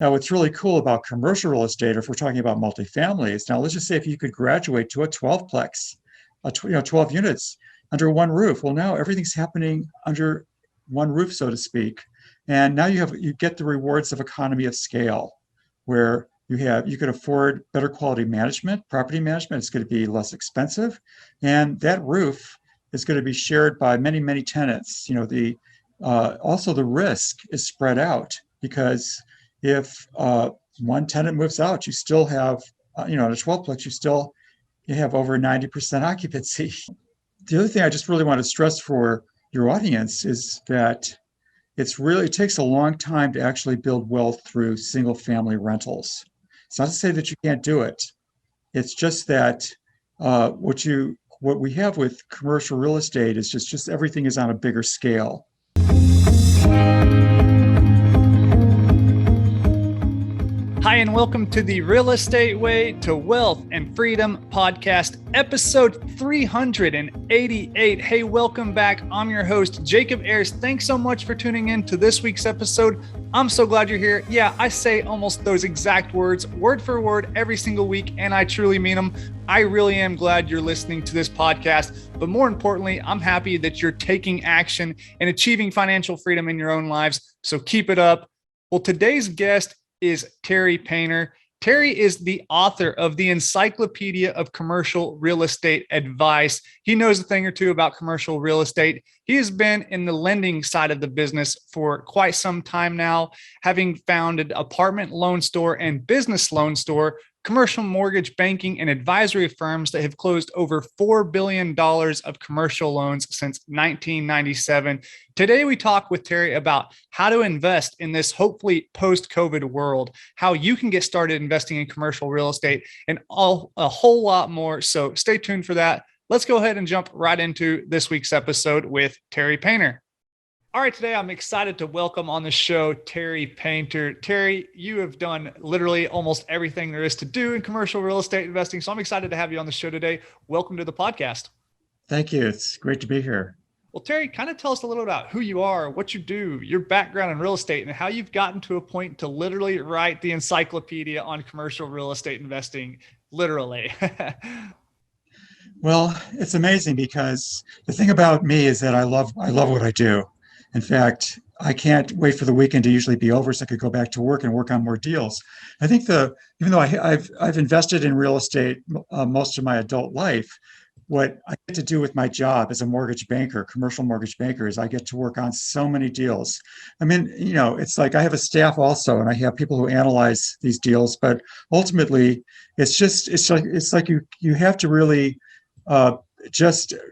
Now, what's really cool about commercial real estate, or if we're talking about multifamily, is now let's just say if you could graduate to a 12plex, 12 units under one roof. Well, now everything's happening under one roof, so to speak. And now you get the rewards of economy of scale, where you could afford better quality management, property management. It's going to be less expensive, and that roof is going to be shared by many, many tenants. The also the risk is spread out because if one tenant moves out, you still have, in a 12plex, you have over 90% occupancy. The other thing I just really want to stress for your audience is that it takes a long time to actually build wealth through single family rentals. It's not to say that you can't do it. It's just that what we have with commercial real estate is just everything is on a bigger scale. Hi, and welcome to the Real Estate Way to Wealth and Freedom podcast, episode 388. Hey, welcome back. I'm your host, Jacob Ayers. Thanks so much for tuning in to this week's episode. I'm so glad you're here. Yeah, I say almost those exact words, word for word, every single week, and I truly mean them. I really am glad you're listening to this podcast, but more importantly, I'm happy that you're taking action and achieving financial freedom in your own lives. So keep it up. Well, today's guest is Terry Painter. Terry is the author of the Encyclopedia of Commercial Real Estate Advice. He knows a thing or two about commercial real estate. He has been in the lending side of the business for quite some time now, having founded apartment loan store and business loan store, commercial mortgage banking and advisory firms that have closed over $4 billion of commercial loans since 1997. Today, we talk with Terry about how to invest in this hopefully post-COVID world, how you can get started investing in commercial real estate, and a whole lot more. So stay tuned for that. Let's go ahead and jump right into this week's episode with Terry Painter. All right, today I'm excited to welcome on the show Terry Painter. Terry, you have done literally almost everything there is to do in commercial real estate investing. So I'm excited to have you on the show today. Welcome to the podcast. Thank you. It's great to be here. Well, Terry, kind of tell us a little about who you are, what you do, your background in real estate, and how you've gotten to a point to literally write the encyclopedia on commercial real estate investing, literally. Well, it's amazing because the thing about me is that I love what I do. In fact, I can't wait for the weekend to usually be over so I could go back to work and work on more deals. I think even though I've invested in real estate most of my adult life, what I get to do with my job as a mortgage banker, commercial mortgage banker, is I get to work on so many deals. I mean, it's like I have a staff also, and I have people who analyze these deals. But ultimately, it's like you have to really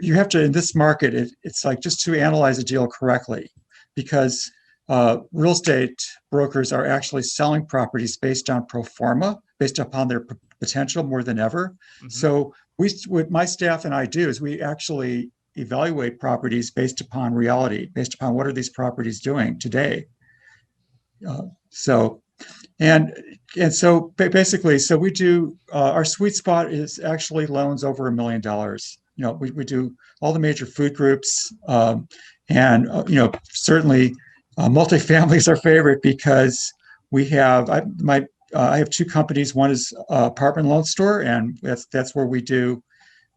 you have to, in this market, it's like just to analyze a deal correctly, because real estate brokers are actually selling properties based on pro forma, based upon their potential more than ever. Mm-hmm. So what my staff and I do is we actually evaluate properties based upon reality, based upon what are these properties doing today. So basically, we do our sweet spot is actually loans over $1 million. We do all the major food groups, certainly multifamily is our favorite because I have two companies. One is apartment loan store, and that's where we do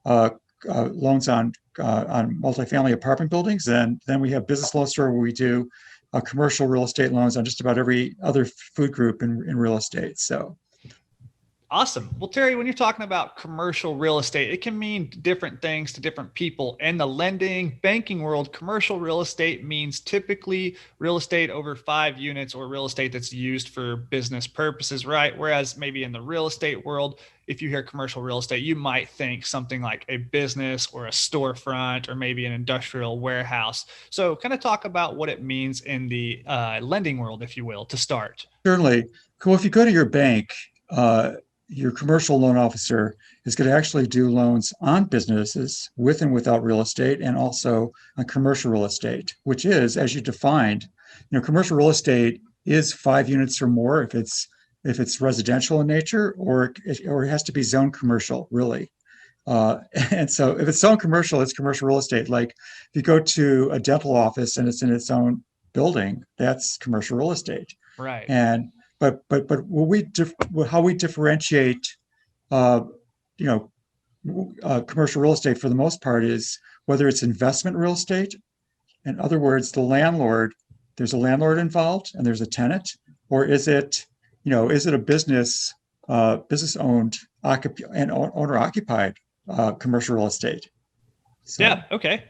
loans on multifamily apartment buildings, and then we have business loan store where we do commercial real estate loans on just about every other food group in real estate. So. Awesome. Well, Terry, when you're talking about commercial real estate, it can mean different things to different people. In the lending, banking world, commercial real estate means typically real estate over 5 units or real estate that's used for business purposes, right? Whereas maybe in the real estate world, if you hear commercial real estate, you might think something like a business or a storefront or maybe an industrial warehouse. So kind of talk about what it means in the lending world, if you will, to start. Certainly. Cool. If you go to your bank, your commercial loan officer is going to actually do loans on businesses with and without real estate, and also on commercial real estate, which is, as you defined, commercial real estate is 5 units or more if it's residential in nature, or it has to be zone commercial, really. And so if it's zone commercial, it's commercial real estate. Like if you go to a dental office and it's in its own building, that's commercial real estate. Right. And how we differentiate, uh, you know, commercial real estate for the most part is whether it's investment real estate. In other words, there's a landlord involved and there's a tenant, or is it a business owned and owner occupied commercial real estate? So Yeah. Okay.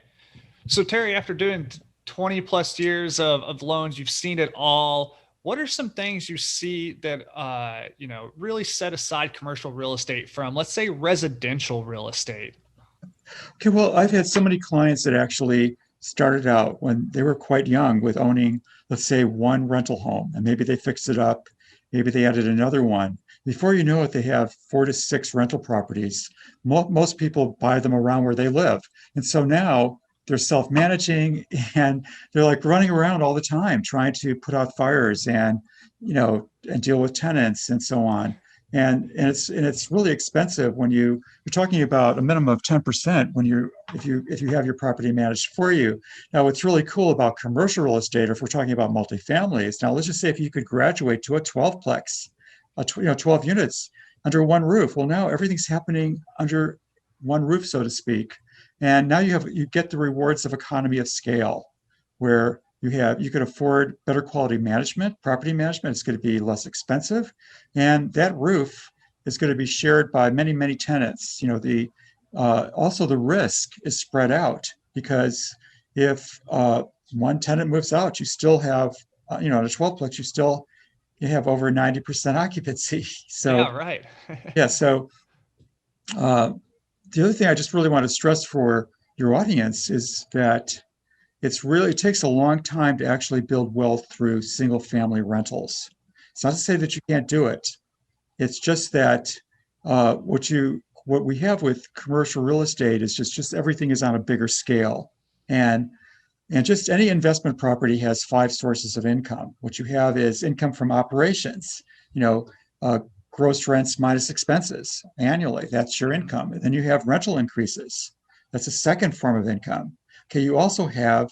So Terry, after doing 20 plus years of loans, you've seen it all. What are some things you see that, really set aside commercial real estate from, let's say, residential real estate? okay, well, I've had so many clients that actually started out when they were quite young with owning, let's say, one rental home, and maybe they fixed it up, maybe they added another one. Before you know it, they have 4 to 6 rental properties. Most people buy them around where they live. And so now they're self-managing and they're like running around all the time trying to put out fires and deal with tenants and so on. And it's really expensive when you're talking about a minimum of 10% when if you have your property managed for you. Now, what's really cool about commercial real estate, or if we're talking about multifamilies, now let's just say if you could graduate to a 12-plex, 12 units under one roof. Well, now everything's happening under one roof, so to speak. And now you get the rewards of economy of scale, where you could afford better quality management, property management. It's going to be less expensive, and that roof is going to be shared by many, many tenants. Also the risk is spread out, because if one tenant moves out, you still have in a 12-plex you have over 90% occupancy. Yeah, So right. yeah, so uh, the other thing I just really want to stress for your audience is that it takes a long time to actually build wealth through single family rentals. It's not to say that you can't do it. It's just that what we have with commercial real estate is just everything is on a bigger scale. And just any investment property has 5 sources of income. What you have is income from operations, you know, uh, gross rents minus expenses annually. That's your income. And then you have rental increases. That's a second form of income. Okay, you also have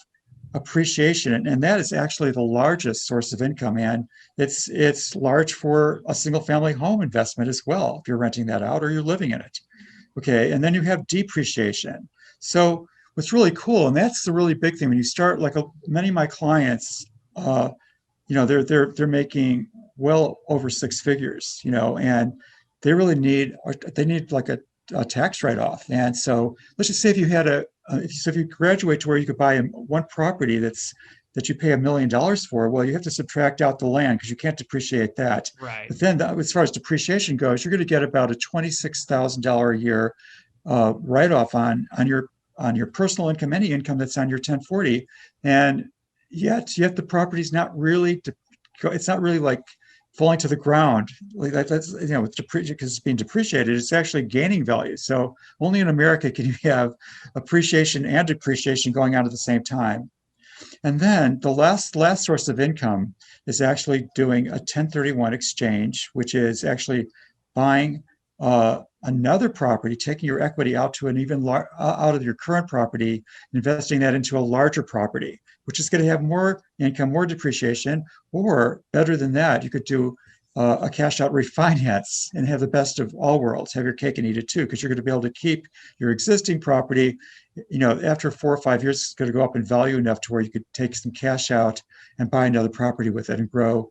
appreciation, and that is actually the largest source of income. And it's large for a single family home investment as well, if you're renting that out or you're living in it. Okay, and then you have depreciation. So what's really cool, and that's the really big thing when you start, like many of my clients, they're making well over 6 figures, and they really need like a tax write-off. And so let's just say if you graduate to where you could buy one property that you pay $1 million for, well, you have to subtract out the land because you can't depreciate that. Right. But then, as far as depreciation goes, you're going to get about a $26,000 a year write-off on your personal income, any income that's on your 1040, and yet the property's not really it's not really like falling to the ground like that's it's because it's being depreciated. It's actually gaining value. So only in America can you have appreciation and depreciation going on at the same time. And then the last source of income is actually doing a 1031 exchange, which is actually buying another property, taking your equity out to out of your current property, investing that into a larger property, which is going to have more income, more depreciation, or better than that, you could do a cash out refinance and have the best of all worlds, have your cake and eat it too, because you're going to be able to keep your existing property. After 4 or 5 years, it's going to go up in value enough to where you could take some cash out and buy another property with it and grow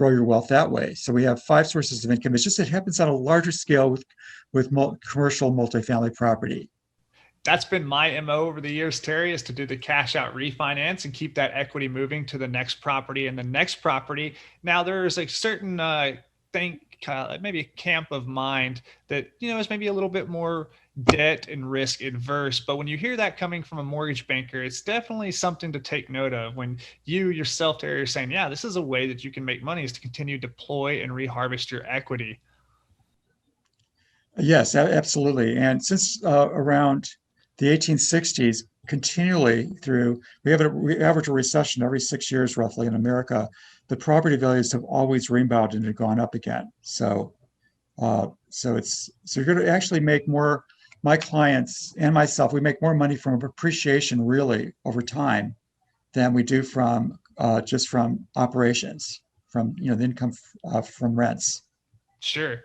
your wealth that way. So we have 5 sources of income. It's just it happens on a larger scale with commercial multifamily property. That's been my MO over the years, Terry, is to do the cash out refinance and keep that equity moving to the next property and the next property. Now there's a certain maybe a camp of mind that, is maybe a little bit more debt and risk adverse. But when you hear that coming from a mortgage banker, it's definitely something to take note of when you yourself, Terry, are saying, yeah, this is a way that you can make money, is to continue to deploy and reharvest your equity. Yes, absolutely. And since around the 1860s, continually we average a recession every 6 years roughly in America, the property values have always rebounded and gone up again. So you're going to actually make more. My clients and myself, we make more money from appreciation really over time than we do from just from operations. from the income from rents. Sure.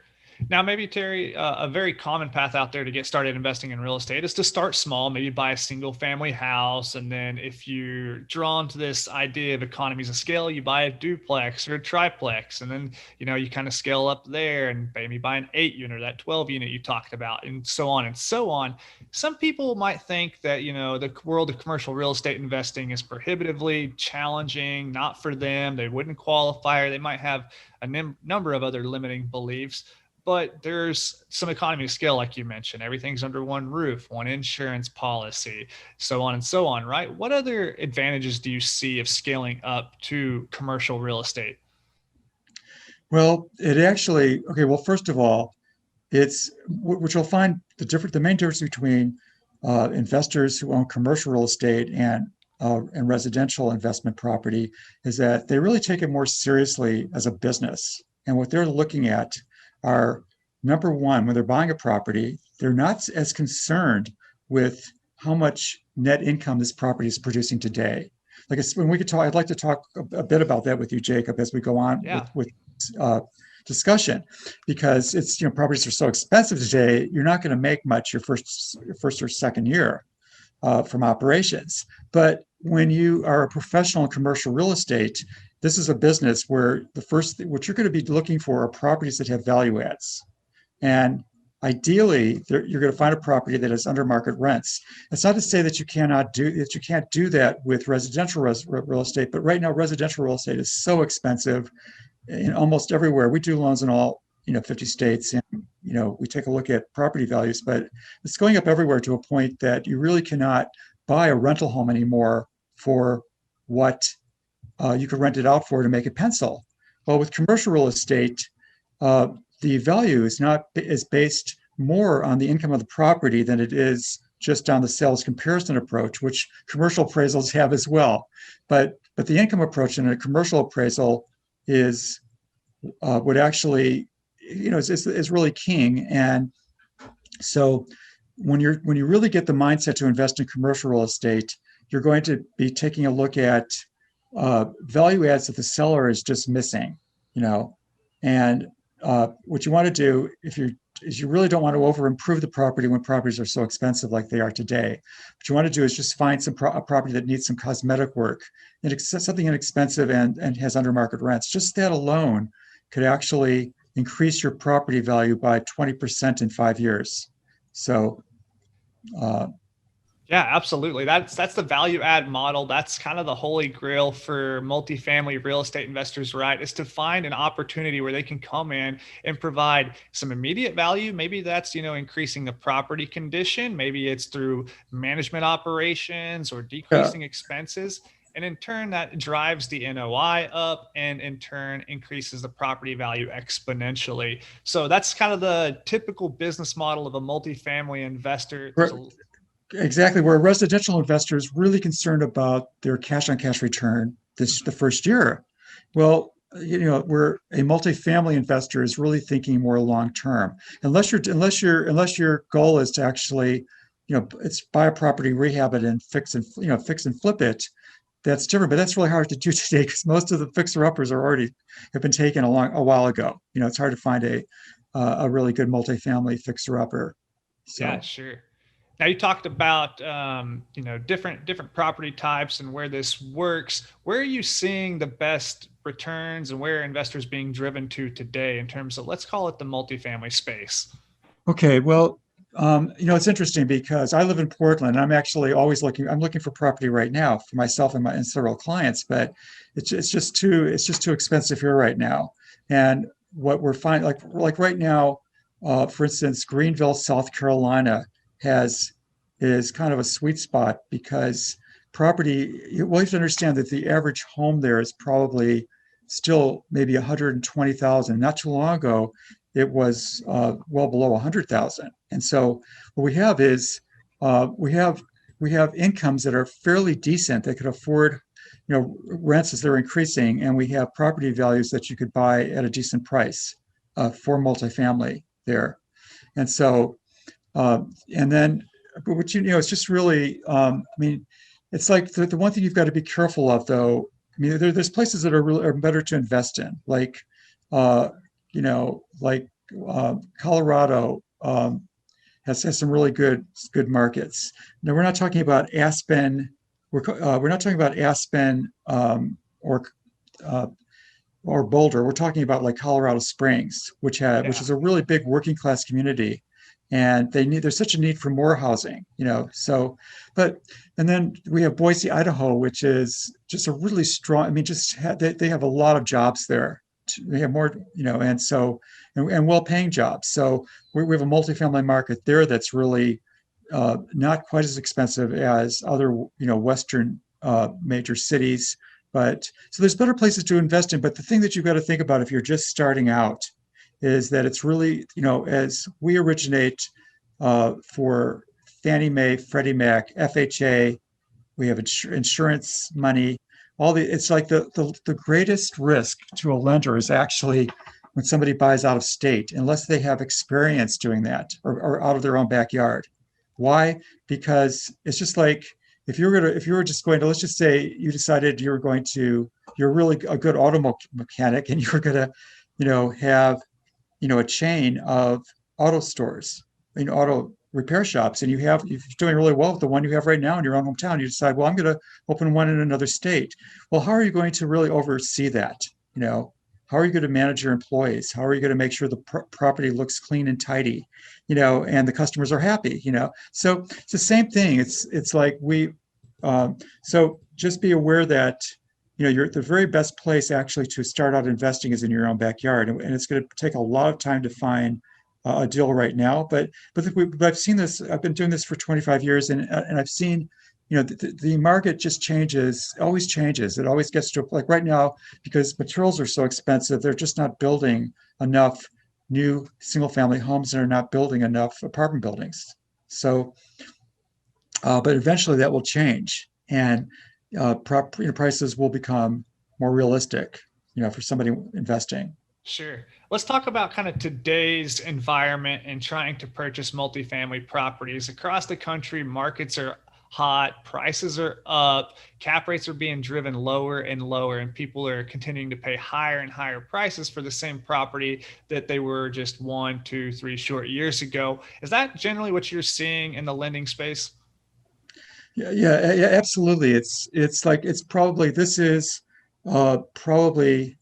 Now, maybe Terry, a very common path out there to get started investing in real estate is to start small, maybe buy a single family house. And then if you're drawn to this idea of economies of scale, you buy a duplex or a triplex. And then, you kind of scale up there and maybe buy an 8 unit or that 12 unit you talked about, and so on and so on. Some people might think that, the world of commercial real estate investing is prohibitively challenging, not for them. They wouldn't qualify, or they might have a number of other limiting beliefs. But there's some economy of scale, like you mentioned. Everything's under one roof, one insurance policy, so on and so on, right? What other advantages do you see of scaling up to commercial real estate? Well, first of all, which you'll find the main difference between investors who own commercial real estate and residential investment property is that they really take it more seriously as a business. And what they're looking at are, number one, when they're buying a property, they're not as concerned with how much net income this property is producing today. When we could talk, I'd like to talk a bit about that with you, Jacob, as we go on with discussion, because properties are so expensive today. You're not going to make much your first or second year from operations. But when you are a professional in commercial real estate, this is a business where what you're going to be looking for are properties that have value adds. And ideally, you're going to find a property that has under market rents. It's not to say that you can't do that with residential real estate, but right now residential real estate is so expensive in almost everywhere. We do loans in all 50 states, and we take a look at property values, but it's going up everywhere to a point that you really cannot buy a rental home anymore for what you could rent it out for to make it pencil. Well, with commercial real estate, the value is based more on the income of the property than it is just on the sales comparison approach, which commercial appraisals have as well. But the income approach in a commercial appraisal is is really king. And so when you really get the mindset to invest in commercial real estate, you're going to be taking a look at value adds that the seller is just missing, and what you want to do is you really don't want to over improve the property when properties are so expensive like they are today. What you want to do is just find a property that needs some cosmetic work, and something inexpensive and has under market rents. Just that alone could actually increase your property value by 20% in 5 years. So yeah, absolutely. That's the value add model. That's kind of the holy grail for multifamily real estate investors, right? Is to find an opportunity where they can come in and provide some immediate value. Maybe that's, increasing the property condition. Maybe it's through management operations or decreasing expenses. And in turn, that drives the NOI up, and in turn increases the property value exponentially. So that's kind of the typical business model of a multifamily investor. Exactly, where a residential investor is really concerned about their cash on cash return the first year. Well, where a multifamily investor is really thinking more long term. Unless your goal is to actually, it's buy a property, rehab it, and fix and flip it. That's different, but that's really hard to do today because most of the fixer uppers have been taken a while ago. It's hard to find a really good multifamily fixer upper. So. Yeah, sure. Now you talked about different property types and where this works. Where are you seeing the best returns, and where are investors being driven to today in terms of, let's call it, the multifamily space? Okay, well, it's interesting because I live in Portland. And I'm actually always looking for property right now for myself and several clients, but it's just too expensive here right now. And what we're finding, like right now, for instance, Greenville, South Carolina is kind of a sweet spot because you have to understand that the average home there is probably still maybe 120,000. Not too long ago, it was well below 100,000. And so what we have is we have incomes that are fairly decent that could afford rents as they're increasing, and we have property values that you could buy at a decent price for multifamily there. And so and then, but what it's just really, it's like the one thing you've got to be careful of, though, I mean, there's places that are better to invest in, like, uh, like Colorado has some really good markets. Now, we're not talking about Aspen. We're not talking about Aspen uh, or Boulder. We're talking about like Colorado Springs, which Yeah. is a really big working class community, and there's such a need for more housing, So, but and then we have Boise, Idaho, which is just a really strong. I mean, they have a lot of jobs there. They have more, and well-paying jobs. So we have a multifamily market there that's really not quite as expensive as other, Western major cities. But so there's better places to invest in. But the thing that you've got to think about if you're just starting out is that it's really, as we originate for Fannie Mae, Freddie Mac, FHA, we have insurance money. It's like the greatest risk to a lender is actually when somebody buys out of state, unless they have experience doing that or out of their own backyard. Why? Because it's just like if you were just going to, let's just say you decided you're really a good auto mechanic and you were going to, have, a chain of auto stores, auto repair shops, and you're doing really well with the one you have right now in your own hometown. You decide, well, I'm going to open one in another state. Well, how are you going to really oversee that? How are you going to manage your employees? How are you going to make sure the property looks clean and tidy, and the customers are happy, So it's the same thing. It's like so just be aware that, the very best place actually to start out investing is in your own backyard. And it's going to take a lot of time to find a deal right now. But I've seen this, I've been doing this for 25 years and I've seen, the market just always changes. It always gets to like right now, because materials are so expensive, they're just not building enough new single family homes and are not building enough apartment buildings. So, but eventually that will change and prices will become more realistic, for somebody investing. Sure. Let's talk about kind of today's environment and trying to purchase multifamily properties across the country. Markets are hot, prices are up, cap rates are being driven lower and lower, and people are continuing to pay higher and higher prices for the same property that they were just 1, 2, 3 short years ago. Is that generally what you're seeing in the lending space? Yeah, absolutely. This is probably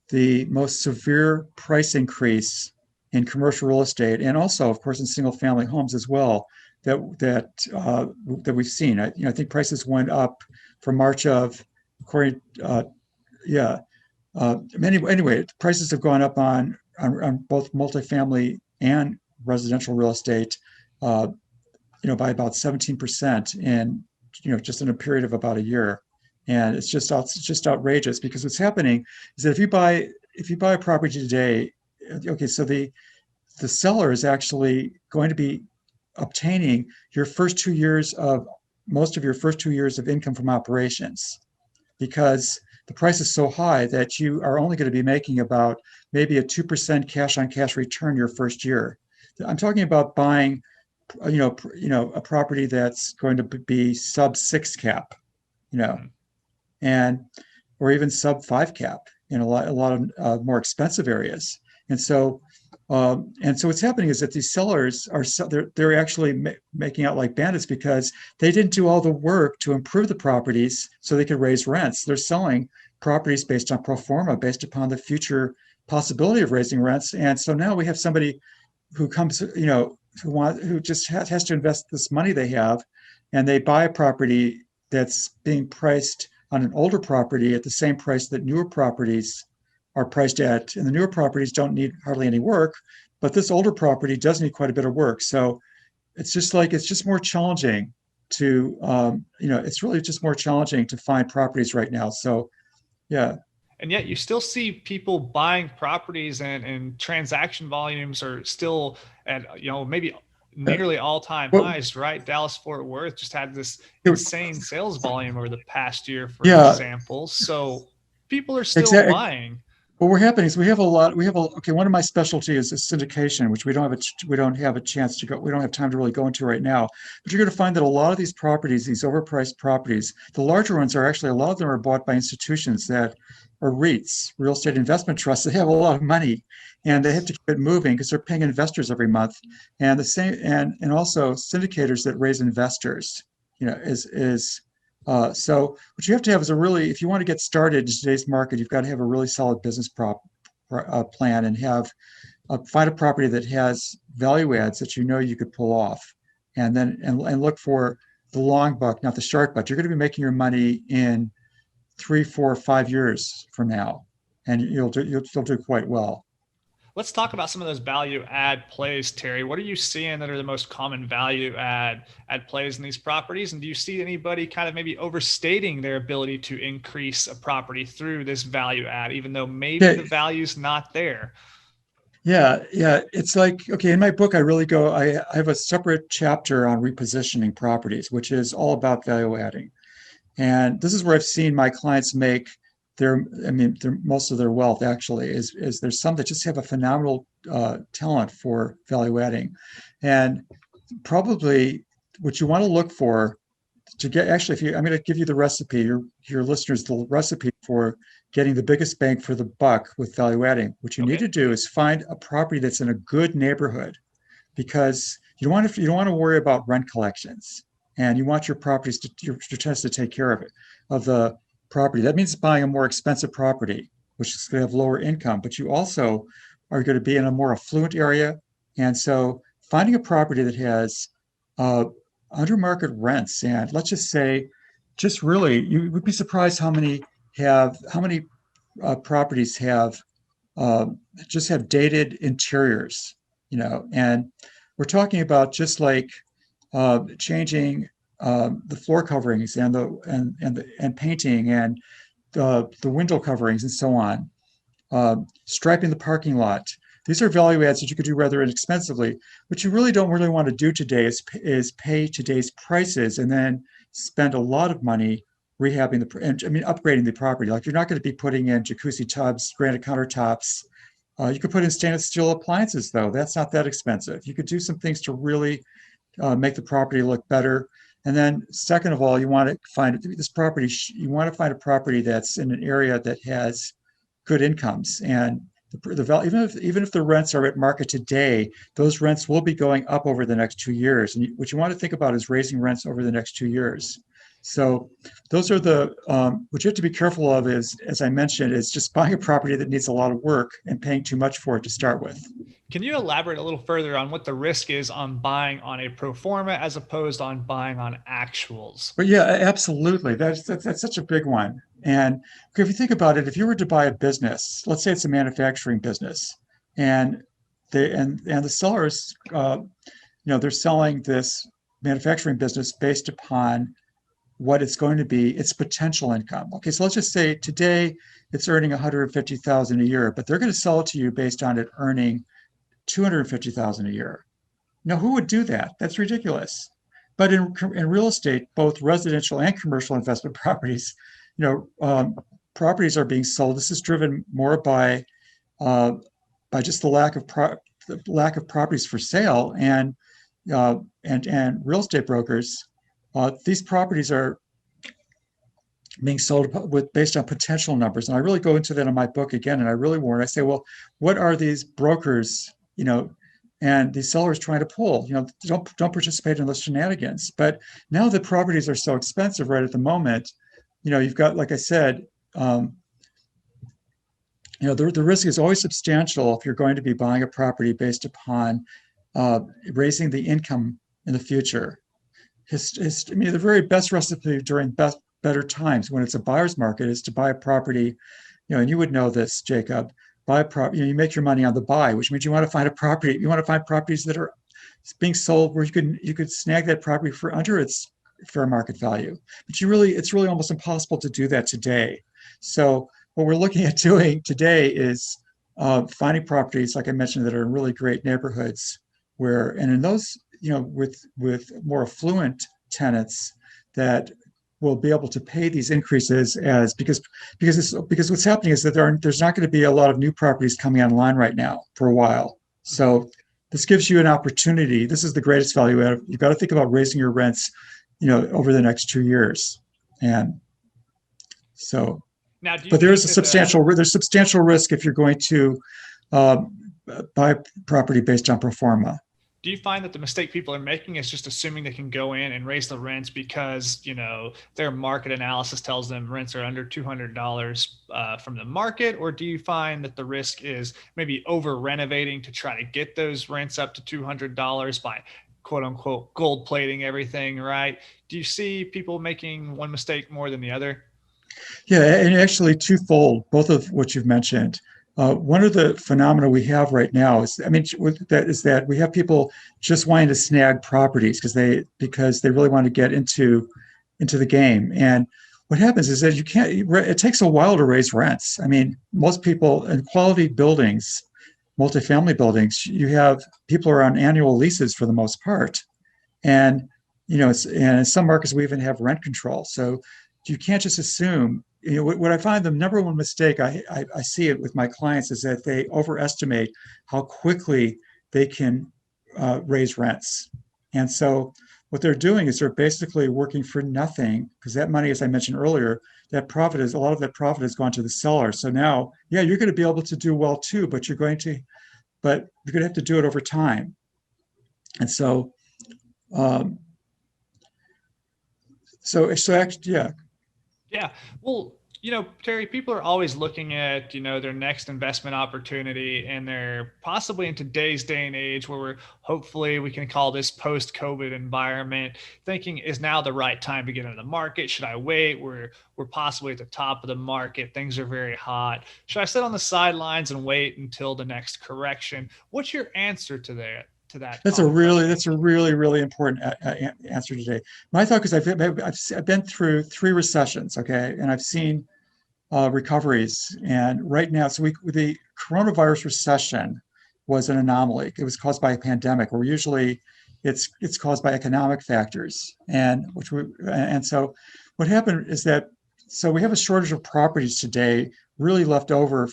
the most severe price increase in commercial real estate, and also, of course, in single family homes as well, that we've seen. I think prices went up from March of, according, yeah. Anyway, prices have gone up on both multifamily and residential real estate, by about 17% in, just in a period of about a year. And it's just outrageous, because what's happening is that if you buy a property today, okay, so the seller is actually going to be obtaining most of your first 2 years of income from operations, because the price is so high that you are only going to be making about maybe a 2% cash on cash return your first year. I'm talking about buying, a property that's going to be sub 6 cap, and or even sub 5 cap in a lot of more expensive areas. And so what's happening is that these sellers they're actually making out like bandits, because they didn't do all the work to improve the properties so they could raise rents. They're selling properties based on pro forma, based upon the future possibility of raising rents. And so now we have somebody who comes, who just has to invest this money they have, and they buy a property that's being priced on an older property at the same price that newer properties are priced at. And the newer properties don't need hardly any work, but this older property does need quite a bit of work. So it's just more challenging to, it's really just more challenging to find properties right now. So, yeah. And yet you still see people buying properties and transaction volumes are still at, maybe nearly all-time highs, right? Dallas Fort Worth just had this insane sales volume over the past year, for example. So people are still buying. What we're happening is okay, one of my specialties is syndication, which we don't have a chance to go, we don't have time to really go into right now. But you're going to find that a lot of these properties, these overpriced properties, the larger ones are actually, a lot of them are bought by institutions that are REITs, real estate investment trusts, that have a lot of money and they have to keep it moving because they're paying investors every month. And the same, and also syndicators that raise investors, so what you have to have is if you want to get started in today's market, you've got to have a really solid business plan and find a property that has value adds that you could pull off, and then and look for the long buck, not the short buck. You're going to be making your money in 3, 4, 5 years from now, and you'll do quite well. Let's talk about some of those value add plays, Terry. What are you seeing that are the most common value add plays in these properties? And do you see anybody kind of maybe overstating their ability to increase a property through this value add, even though maybe the value's not there? Yeah. It's like, okay, in my book, I have a separate chapter on repositioning properties, which is all about value adding. And this is where I've seen my clients make most of their wealth actually is there's some that just have a phenomenal talent for value adding. And probably what you want to look for to get, actually, I'm going to give you the recipe, your listeners, the recipe for getting the biggest bang for the buck with value adding. What you need to do is find a property that's in a good neighborhood, because you don't want to worry about rent collections, and you want your tenants to take care of the property. That means buying a more expensive property, which is going to have lower income, but you also are going to be in a more affluent area. And so finding a property that has under market rents, and let's just say, you would be surprised how many properties have just have dated interiors, and we're talking about just like changing the floor coverings and painting and the window coverings and so on, striping the parking lot. These are value adds that you could do rather inexpensively. What you don't really want to do today is pay today's prices and then spend a lot of money upgrading the property. Like, you're not going to be putting in jacuzzi tubs, granite countertops. You could put in stainless steel appliances, though. That's not that expensive. You could do some things to really make the property look better. And then, second of all, you want to find a property that's in an area that has good incomes, and even if the rents are at market today, those rents will be going up over the next 2 years. And what you want to think about is raising rents over the next 2 years. So those are what you have to be careful of is, as I mentioned, is just buying a property that needs a lot of work and paying too much for it to start with. Can you elaborate a little further on what the risk is on buying on a pro forma as opposed on buying on actuals? But yeah, absolutely. That's such a big one. And if you think about it, if you were to buy a business, let's say it's a manufacturing business, and the sellers, they're selling this manufacturing business based upon what it's going to be, its potential income. Okay, so let's just say today it's earning $150,000 a year, but they're going to sell it to you based on it earning $250,000 a year. Now, who would do that? That's ridiculous. But in real estate, both residential and commercial investment properties, properties are being sold. This is driven more by just the lack of properties for sale, and real estate brokers. These properties are being sold based on potential numbers, and I really go into that in my book again. And I really warn. I say, well, what are these brokers, and these sellers trying to pull? Don't participate in those shenanigans. But now the properties are so expensive right at the moment. You've got, like I said, the risk is always substantial if you're going to be buying a property based upon raising the income in the future. The very best recipe during better times, when it's a buyer's market, is to buy a property, and you would know this, Jacob. Buy a property, you make your money on the buy, which means you want to find properties that are being sold where you could snag that property for under its fair market value. But it's really almost impossible to do that today. So what we're looking at doing today is finding properties, like I mentioned, that are in really great neighborhoods and in those, with more affluent tenants that will be able to pay these increases because what's happening is that there's not going to be a lot of new properties coming online right now for a while. So this gives you an opportunity. This is the greatest value add. You've got to think about raising your rents, over the next 2 years. And so, Now, do you but think there's a that substantial risk if you're going to uh, buy property based on pro forma. do you find that the mistake people are making is just assuming they can go in and raise the rents because, their market analysis tells them rents are under $200 from the market? Or do you find that the risk is maybe over renovating to try to get those rents up to $200 by quote unquote gold plating everything, right? Do you see people making one mistake more than the other? Yeah, and actually twofold, both of what you've mentioned. One of the phenomena we have right now is, that we have people just wanting to snag properties because they really want to get into the game. And what happens is that it takes a while to raise rents. I mean, most people in quality buildings, multifamily buildings, you have people are on annual leases for the most part. And, and in some markets, we even have rent control. So you can't just assume. What I find the number one mistake I see it with my clients is that they overestimate how quickly they can raise rents. And so what they're doing is they're basically working for nothing because that money, as I mentioned earlier, a lot of that profit has gone to the seller. So now, yeah, you're going to be able to do well too, but you're going to have to do it over time. And so, actually, yeah. Yeah. Well, Terry, people are always looking at, their next investment opportunity, and they're possibly in today's day and age where hopefully we can call this post-COVID environment, thinking is now the right time to get into the market? Should I wait? We're possibly at the top of the market. Things are very hot. Should I sit on the sidelines and wait until the next correction? What's your answer to that? That's a really, really important answer today. My thought, because I've been through 3 recessions, okay, and I've seen recoveries. And right now, the coronavirus recession was an anomaly. It was caused by a pandemic, where usually it's caused by economic factors. And so what happened is that we have a shortage of properties today, really left over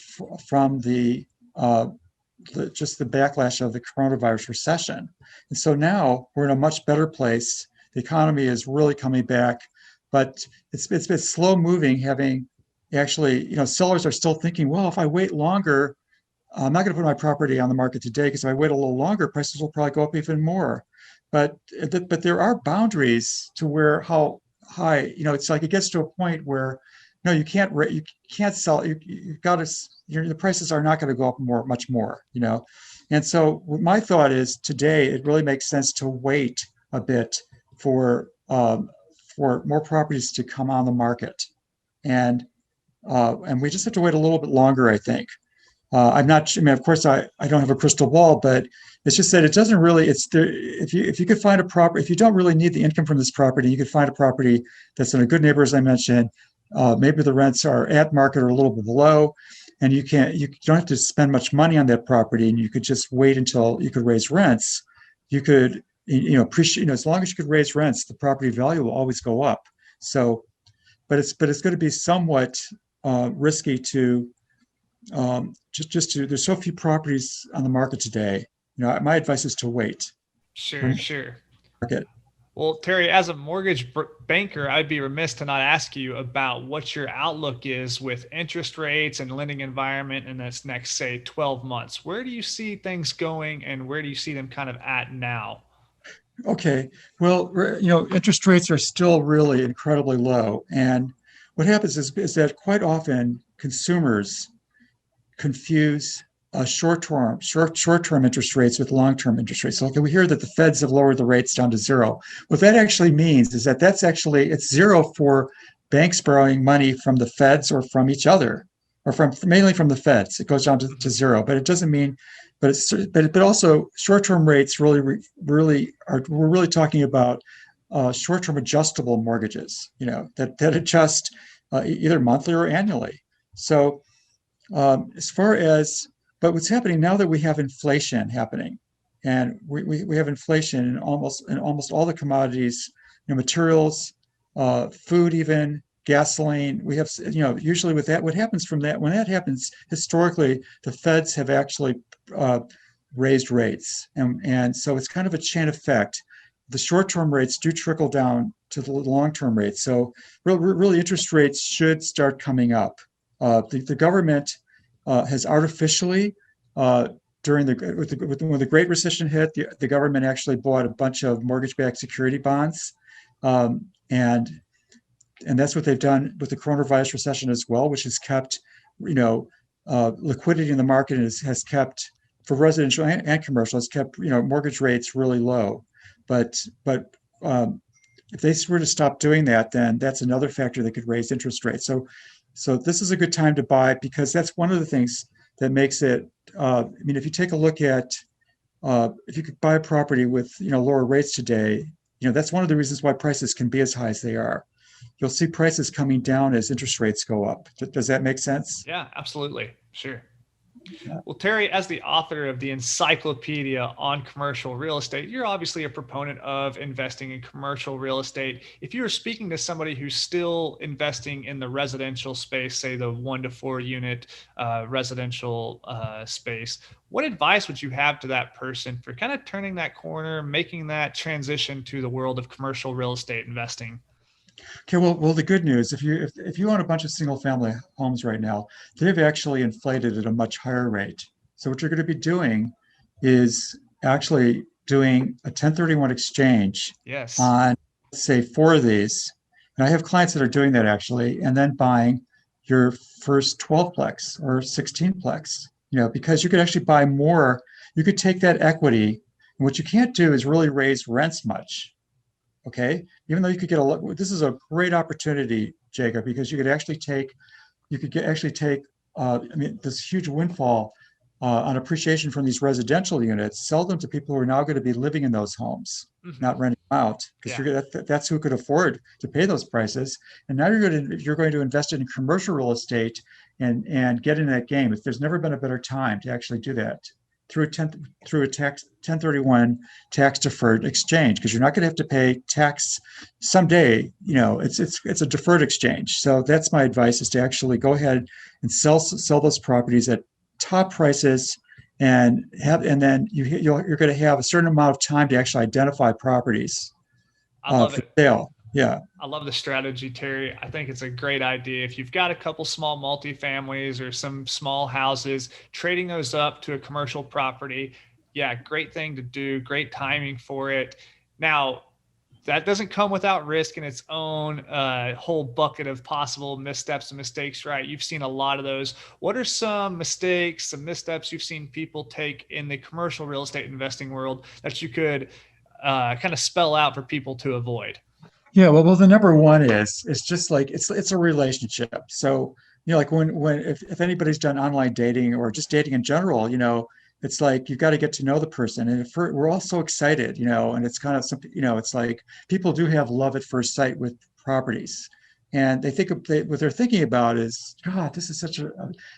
from just the backlash of the coronavirus recession. And so now we're in a much better place. The economy is really coming back, but it's been slow moving, having actually, sellers are still thinking, well, if I wait longer, I'm not going to put my property on the market today, because if I wait a little longer, prices will probably go up even more. But there are boundaries to how high, it's like it gets to a point where no, you can't sell. You've got to, the prices are not going to go up much more, And so my thought is today, it really makes sense to wait a bit for more properties to come on the market. And we just have to wait a little bit longer, I think. I'm not, of course, I don't have a crystal ball, but it's just that it doesn't really, if you could find a property, if you don't really need the income from this property, you could find a property that's in a good neighborhood, as I mentioned. Maybe the rents are at market or a little bit below, and you don't have to spend much money on that property, and you could just wait until you could raise rents. You could, appreciate, as long as you could raise rents, the property value will always go up. So, but it's going to be somewhat risky to there's so few properties on the market today. My advice is to wait. Sure. Market. Well, Terry, as a mortgage banker, I'd be remiss to not ask you about what your outlook is with interest rates and lending environment in this next, say, 12 months. Where do you see things going, and where do you see them kind of at now? Okay. Well, interest rates are still really incredibly low. And what happens is that quite often consumers confuse short-term interest rates with long-term interest rates. So we hear that the Feds have lowered the rates down to 0. What that actually means is that it's 0 for banks borrowing money from the Feds or from each other, or mainly from the Feds. It goes down to 0, but it doesn't mean. But also short-term rates we're really talking about short-term adjustable mortgages, that adjust either monthly or annually. So but what's happening now that we have inflation happening, and we have inflation in almost all the commodities, materials, food, even gasoline. We have, usually with that, what happens from that, when that happens, historically, the Feds have actually raised rates. And so it's kind of a chain effect. The short-term rates do trickle down to the long-term rates. So really interest rates should start coming up. The government has artificially, when the Great Recession hit, the government actually bought a bunch of mortgage-backed security bonds. And that's what they've done with the coronavirus recession as well, which has kept, liquidity in the market has kept, for residential and commercial, has kept, mortgage rates really low. But if they were to stop doing that, then that's another factor that could raise interest rates. So this is a good time to buy, because that's one of the things that makes it. If you take a look at, if you could buy a property with lower rates today, that's one of the reasons why prices can be as high as they are. You'll see prices coming down as interest rates go up. Does that make sense? Yeah, absolutely. Sure. Yeah. Well, Terry, as the author of the Encyclopedia on Commercial Real Estate, you're obviously a proponent of investing in commercial real estate. If you were speaking to somebody who's still investing in the residential space, say the 1 to 4 unit residential space, what advice would you have to that person for kind of turning that corner, making that transition to the world of commercial real estate investing? Okay, well, the good news, if you own a bunch of single family homes right now, they've actually inflated at a much higher rate. So what you're going to be doing is actually doing a 1031 exchange Yes. on, say, 4 of these. And I have clients that are doing that actually, and then buying your first 12-plex or 16-plex, because you could actually buy more. You could take that equity, and what you can't do is really raise rents much. Okay, even though you could get this is a great opportunity, Jacob, because you could actually take, this huge windfall on appreciation from these residential units, sell them to people who are now going to be living in those homes, not renting them out, because that's who could afford to pay those prices. And now you're going to invest in commercial real estate and get in that game. There's never been a better time to actually do that through a 1031 tax deferred exchange, because you're not going to have to pay tax someday. It's a deferred exchange. So that's my advice, is to actually go ahead and sell those properties at top prices, and then you're going to have a certain amount of time to actually identify properties for sale. Yeah. I love the strategy, Terry. I think it's a great idea. If you've got a couple small multifamilies or some small houses, trading those up to a commercial property, great thing to do, great timing for it. Now, that doesn't come without risk in its own whole bucket of possible missteps and mistakes, right? You've seen a lot of those. What are some mistakes, some missteps you've seen people take in the commercial real estate investing world that you could kind of spell out for people to avoid? Yeah, well, the number one is it's just like it's a relationship. So like if anybody's done online dating or just dating in general, it's like you've got to get to know the person, and we're all so excited, and it's kind of something, it's like people do have love at first sight with properties, and what they're thinking about is, God, this is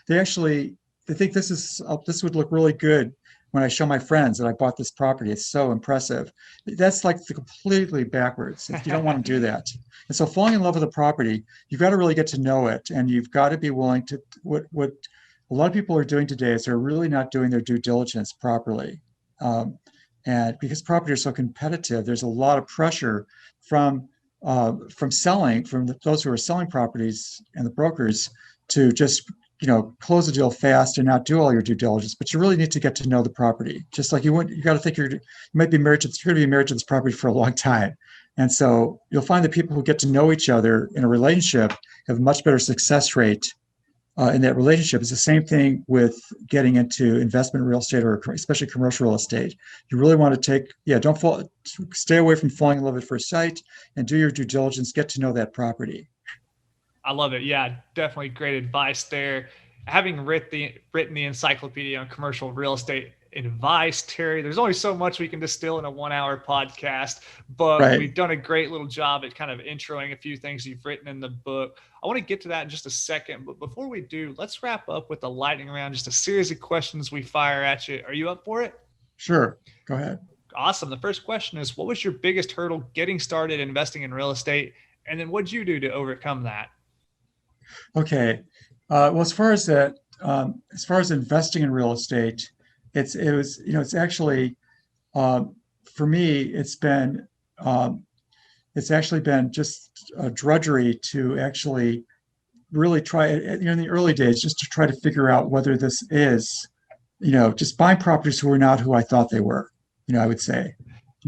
they think this would look really good when I show my friends that I bought this property. It's so impressive. That's like completely backwards. You don't want to do that. And so falling in love with a property, you've got to really get to know it. And you've got to be willing to, what a lot of people are doing today is they're really not doing their due diligence properly. And because property are so competitive, there's a lot of pressure from those who are selling properties and the brokers to just close the deal fast and not do all your due diligence. But you really need to get to know the property. Just like you got to think you might be married to this property for a long time. And so you'll find that people who get to know each other in a relationship have a much better success rate in that relationship. It's the same thing with getting into investment real estate, or especially commercial real estate. You really want to stay away from falling in love at first sight, and do your due diligence, get to know that property. I love it. Yeah, definitely great advice there. Having written the Encyclopedia on Commercial Real Estate advice, Terry, there's only so much we can distill in a 1-hour podcast, but Right. We've done a great little job at kind of introing a few things you've written in the book. I want to get to that in just a second, but before we do, let's wrap up with the lightning round, just a series of questions we fire at you. Are you up for it? Sure. Go ahead. Awesome. The first question is, what was your biggest hurdle getting started investing in real estate? And then what'd you do to overcome that? Okay. Well, as far as investing in real estate, it's actually, for me, um, it's actually been just a drudgery to actually really try, in the early days, just to try to figure out whether this is, just buying properties who are not who I thought they were, I would say,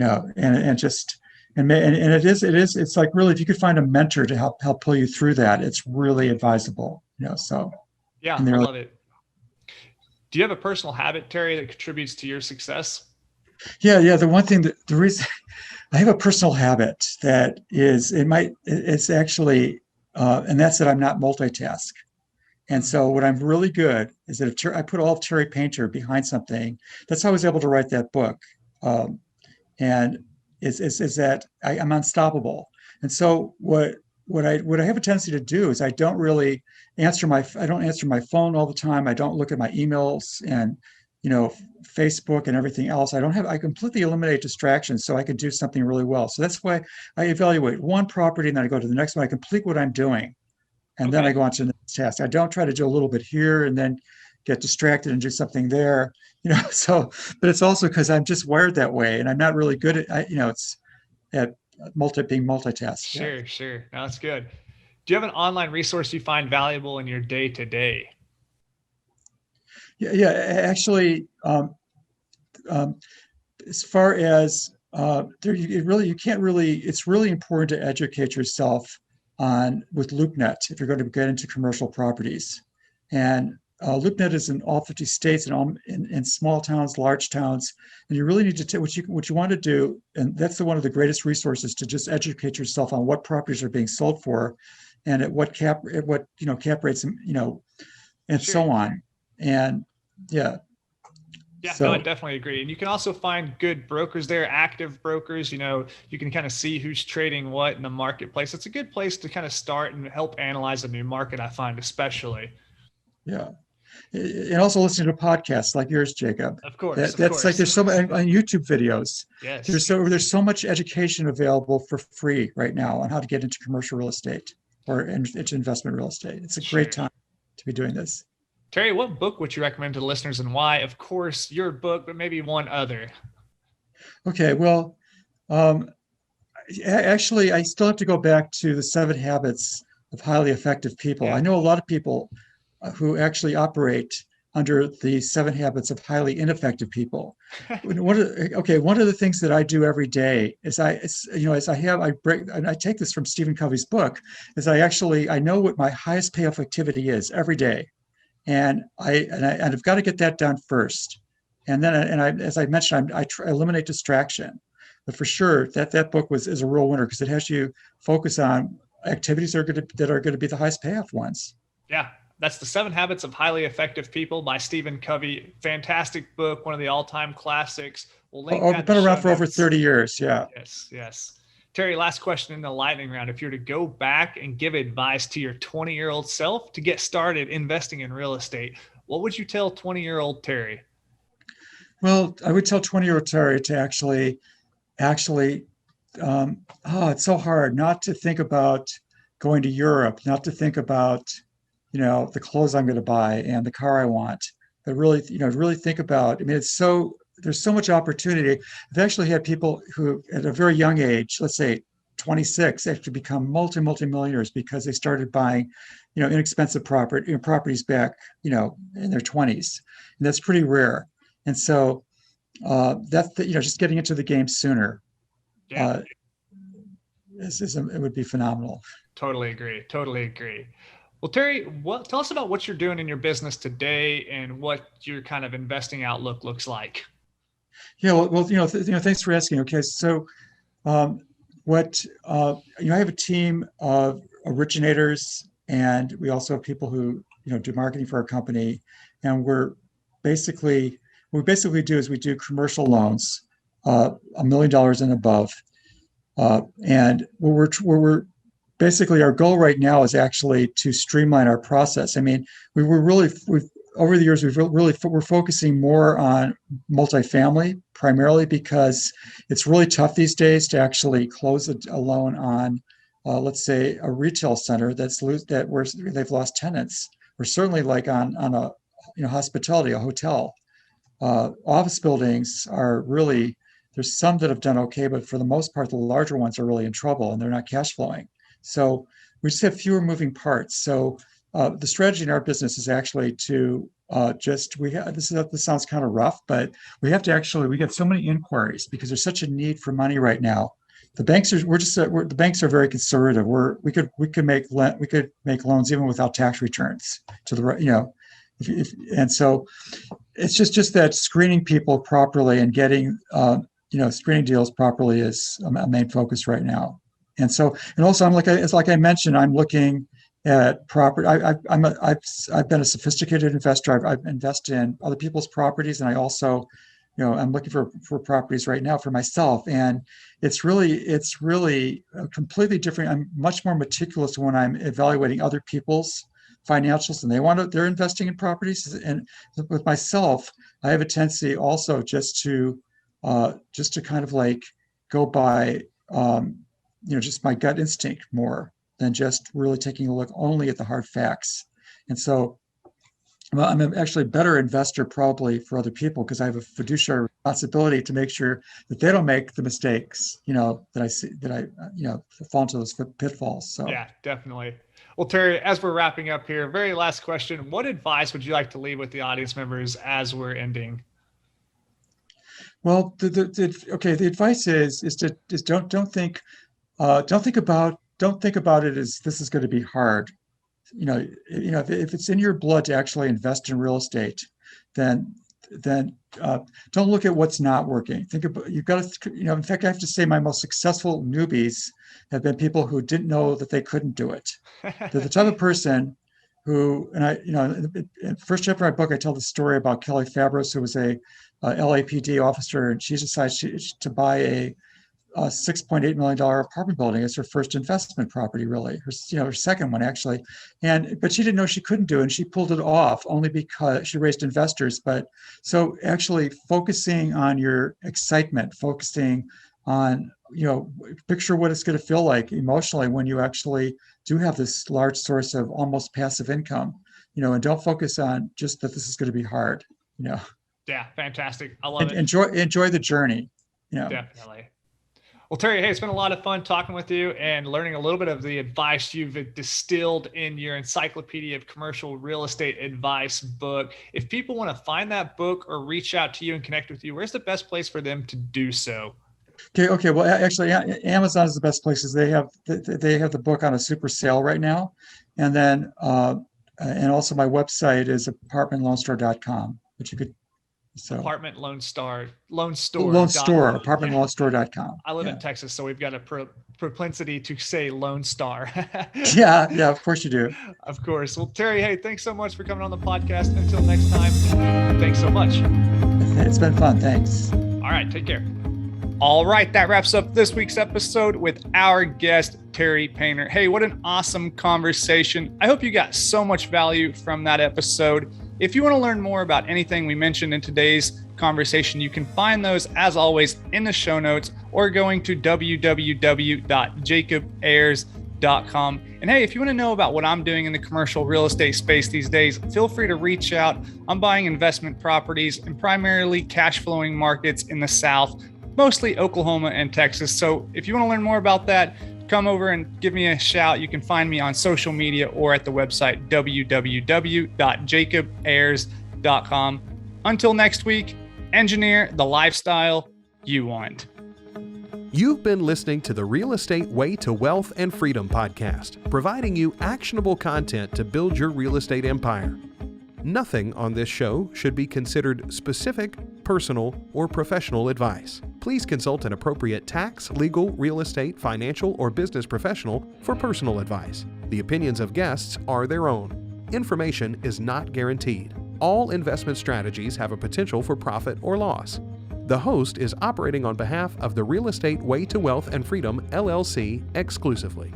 and just, and it's like really, if you could find a mentor to help pull you through that, it's really advisable, so Yeah, in the I early. love it. Do you have a personal habit, Terry, that contributes to your success? Yeah. The reason I have a personal habit that it's actually, and that's that I'm not multitask. And so what I'm really good is that if I put all of Terry Painter behind something, that's how I was able to write that book. Um, and is that I'm unstoppable. And so what I have a tendency to do is I don't answer my phone all the time. I don't look at my emails and Facebook and everything else. I completely eliminate distractions so I can do something really well. So that's why I evaluate one property and then I go to the next one. I complete what I'm doing and then I Okay. go on to the next task. I don't try to do a little bit here and then get distracted and do something there. So, but it's also because I'm just wired that way and I'm not really good it's at being multitasked. Yeah. Sure, sure. No, that's good. Do you have an online resource you find valuable in your day to day? Yeah. Actually, um, as far as you can't really, it's really important to educate yourself with LoopNet if you're going to get into commercial properties. And LoopNet is in all 50 states and in small towns, large towns, and you really need to take what you want to do, and that's one of the greatest resources to just educate yourself on what properties are being sold for, and at what cap rates, and Sure. so on. And yeah, Yeah, no, I so definitely agree. And you can also find good brokers there, active brokers. You can kind of see who's trading what in the marketplace. It's a good place to kind of start and help analyze a new market, I find, especially. yeah. And also listening to podcasts like yours, Jacob. Of course, of That's like course. there's so many on YouTube videos. Yes. There's so much education available for free right now on how to get into commercial real estate or into investment real estate. It's a great Sure. time to be doing this. Terry, what book would you recommend to the listeners and why? Of course, your book, but maybe one other. Okay, well, um, actually, I still have to go back to the 7 Habits of Highly Effective People. Yeah. I know a lot of people who actually operate under the 7 Habits of Highly Ineffective People. One of the things that I do every day is I take this from Stephen Covey's book, is I know what my highest payoff activity is every day, and I've got to get that done first, and then as I mentioned, I eliminate distraction. But for sure, that book is a real winner because it has you focus on activities that are going to be the highest payoff ones. Yeah. That's The 7 Habits of Highly Effective People by Stephen Covey. Fantastic book, one of the all-time classics. We'll link that in Been the around show for over notes. 30 years. Yeah. Yes, yes. Terry, last question in the lightning round. If you were to go back and give advice to your 20-year-old self to get started investing in real estate, what would you tell 20-year-old Terry? Well, I would tell 20-year-old Terry to actually, it's so hard not to think about going to Europe, not to think about, the clothes I'm going to buy and the car I want, but really think about, there's so much opportunity. I've actually had people who at a very young age, let's say 26, actually become multimillionaires because they started buying, inexpensive properties back, in their 20s. And that's pretty rare. And so just getting into the game sooner Yeah, it would be phenomenal. totally agree. Totally agree. Well, Terry, tell us about what you're doing in your business today and what your kind of investing outlook looks like. Yeah, well, thanks for asking. Okay, so I have a team of originators, and we also have people who do marketing for our company, and what we basically do is we do commercial loans, $1 million and above, and we're basically our goal right now is actually to streamline our process. We've over the years we're focusing more on multifamily primarily because it's really tough these days to actually close a loan on let's say a retail center where they've lost tenants, or certainly like on a hospitality, a hotel. Office buildings are really, there's some that have done okay, but for the most part, the larger ones are really in trouble and they're not cash flowing. So we just have fewer moving parts. So the strategy in our business is actually to this sounds kind of rough, but we get so many inquiries because there's such a need for money right now. The banks are very conservative. We could make loans even without tax returns to the and so it's just that screening people properly and getting screening deals properly is a main focus right now. And also it's like I mentioned, I'm looking at property. I've been a sophisticated investor. I've invested in other people's properties, and I also, I'm looking for properties right now for myself. And it's really completely different. I'm much more meticulous when I'm evaluating other people's financials, and they're investing in properties. And with myself, I have a tendency also just to kind of like go by just my gut instinct more than just really taking a look only at the hard facts. And so I'm actually a better investor probably for other people because I have a fiduciary responsibility to make sure that they don't make the mistakes, that I see, that I fall into those pitfalls. So yeah, definitely. Well, Terry, as we're wrapping up here, very last question: what advice would you like to leave with the audience members as we're ending? Well, the advice is don't think about it as this is going to be hard. If it's in your blood to actually invest in real estate, then don't look at what's not working. Think about, you've got to, in fact, I have to say my most successful newbies have been people who didn't know that they couldn't do it. They're the type of person who, and in the first chapter of my book, I tell the story about Kelly Fabros, who was a LAPD officer, and she decided to buy a $6.8 million apartment building as her first investment property, really, her second one actually. But she didn't know she couldn't do it, and she pulled it off only because she raised investors. But so actually focusing on your excitement, focusing on, picture what it's going to feel like emotionally when you actually do have this large source of almost passive income, and don't focus on just that this is going to be hard, Yeah, fantastic. I love it. Enjoy the journey. Definitely. Well, Terry, hey, it's been a lot of fun talking with you and learning a little bit of the advice you've distilled in your Encyclopedia of Commercial Real Estate Advice book. If people want to find that book or reach out to you and connect with you, where's the best place for them to do so? Okay. Well, actually, Amazon is the best places. They have the book on a super sale right now, and then and also my website is apartmentloanstore.com, which you could. So apartmentloanstore.com. I live in Texas, so we've got a propensity to say Lone Star. yeah, of course you do. Of course. Well, Terry, hey, thanks so much for coming on the podcast. Until next time, thanks so much. It's been fun. Thanks. All right, take care. All right, that wraps up this week's episode with our guest, Terry Painter. Hey, what an awesome conversation. I hope you got so much value from that episode. If you want to learn more about anything we mentioned in today's conversation, you can find those, as always, in the show notes or going to www.jacobayers.com. And hey, if you want to know about what I'm doing in the commercial real estate space these days, feel free to reach out. I'm buying investment properties in primarily cash flowing markets in the South, mostly Oklahoma and Texas. So if you want to learn more about that, come over and give me a shout. You can find me on social media or at the website www.jacobayers.com. Until next week, engineer the lifestyle you want. You've been listening to the Real Estate Way to Wealth and Freedom podcast, providing you actionable content to build your real estate empire. Nothing on this show should be considered specific, personal, or professional advice. Please consult an appropriate tax, legal, real estate, financial, or business professional for personal advice. The opinions of guests are their own. Information is not guaranteed. All investment strategies have a potential for profit or loss. The host is operating on behalf of the Real Estate Way to Wealth and Freedom, LLC, exclusively.